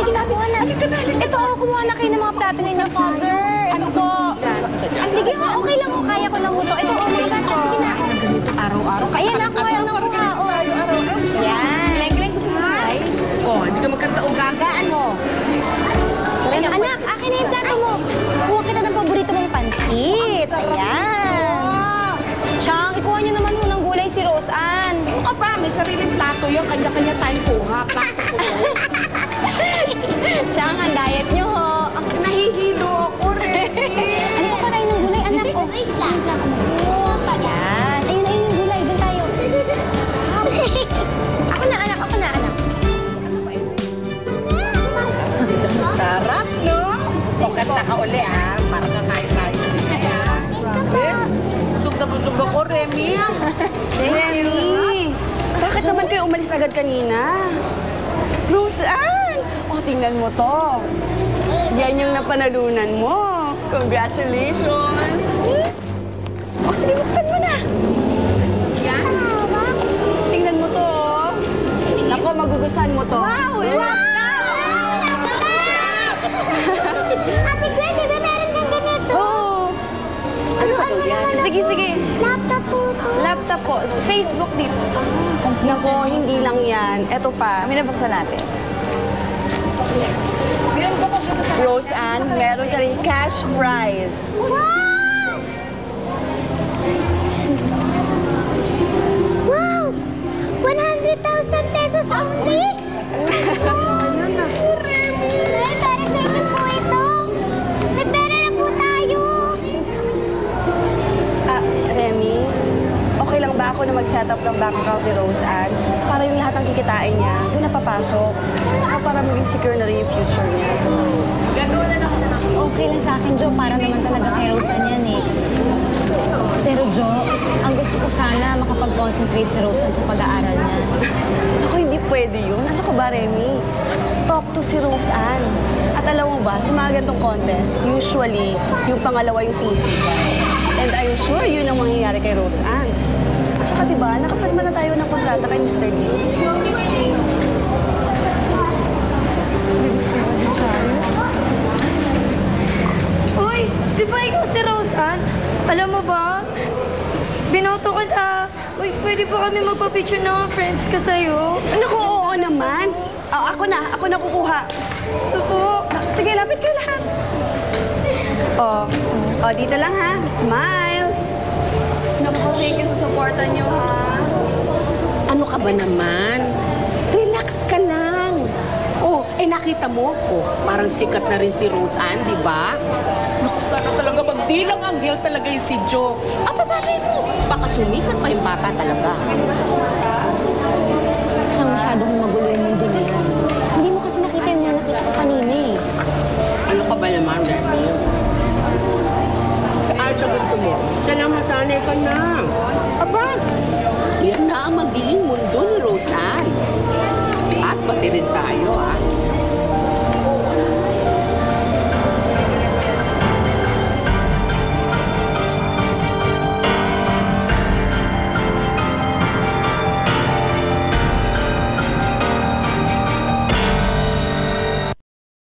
sige na, kuha na. Ito, kumuha na kayo ng mga plato ninyo, Father. Ito po. Sige, okay lang. Kaya ko na mo to. Ito, mga bata. Sige na. Araw-araw. Ayan, nakuha lang ng kuha. Yan. Glenn, gusto mo ng rice? Oh, hindi ka magkanta o gagaan mo. Anak, akin na yung plato mo. Kuha kita ng paborito mong pansit. Ayan. Chang, ikuha niyo naman ho ng gulay si Rose Ann. Ano ka ba? May sariling plato yung kanya-kanya tayong kuha. Chang, ang diet niyo ho. Nahihilo ako rin. Ano pa tayo ng gulay, anak? Oh, wait lang. Ayan. Ayun, ayun yung gulay. Doon tayo. Ako na, anak. Ako na, anak. Sarap, no? Pokat na ka uli, ah. Para kakain tayo. Busog ako, Remy. Remy! Bakit naman kayo umalis agad kanina? Rose Ann! O, tingnan mo to. Yan yung napanalunan mo. Congratulations! O, sige, buksan mo na. Yan. Tingnan mo to, oh. Ako, magugustuhan mo to. Wow! Ate Gwen, di ba meron kang ganito? Oo. Ano yan? Sige. Laptop po to. Laptop po. Facebook dito. Nako, hindi lang yan. Eto pa. Kami na buksan natin. Rose Ann, meron ka rin cash prize. Wow! Wow! 100,000 pesos only? Remy! Ay, para sa inyo po ito. May pera na po tayo. Remy, okay lang ba ako na mag-set up ng bank account ni Rose Ann para yung lahat ng kikitain niya doon na papasok? Tsaka para maging secure na rin yung future niya. Okay lang sa akin, Jo. Para naman talaga kay Roseanne yan eh. Pero Jo, ang gusto ko sana makapag-concentrate si Roseanne sa pag-aaral niya. Ako, hindi pwede yun. Ano ko ba, Remy? Talk to si Rose Ann. At alam mo ba, sa mga ganitong contest, usually, yung pangalawa yung sumisipan. And I'm sure yun ang mangyayari kay Rose Ann. Tsaka diba, nakapirma na tayo ng kontrata kay Mr. Lee. Uy, di ba ikaw si Rose Ann? Alam mo ba? Binoto ko na. Uy, pwede ba kami magpa-picture ng mga friends ka sa'yo? Ano ko, oo naman. Ako na kukuha. Ito po. Sige, lapit kayo lahat. Dito lang ha. Smile. Naku, thank you sa supportan niyo ha. Ano ka ba naman? Relax ka lang. Oh, nakita mo? Oh, parang sikat na rin si Rose Ann, di ba? Naku, sana talaga magdilang anghel talaga yung si Jo. Babagay mo. Baka sumikat pa yung bata talaga. Tsaka masyadong magulo yung mundo niya. Hindi mo kasi nakita yung mga nakita ko kanina eh. Ano ka ba naman, Remy? Sa art gusto mo? Sana masanay ka na. Aba, yan na ang magiging mundo ni Rose Ann. At pati rin tayo, ah.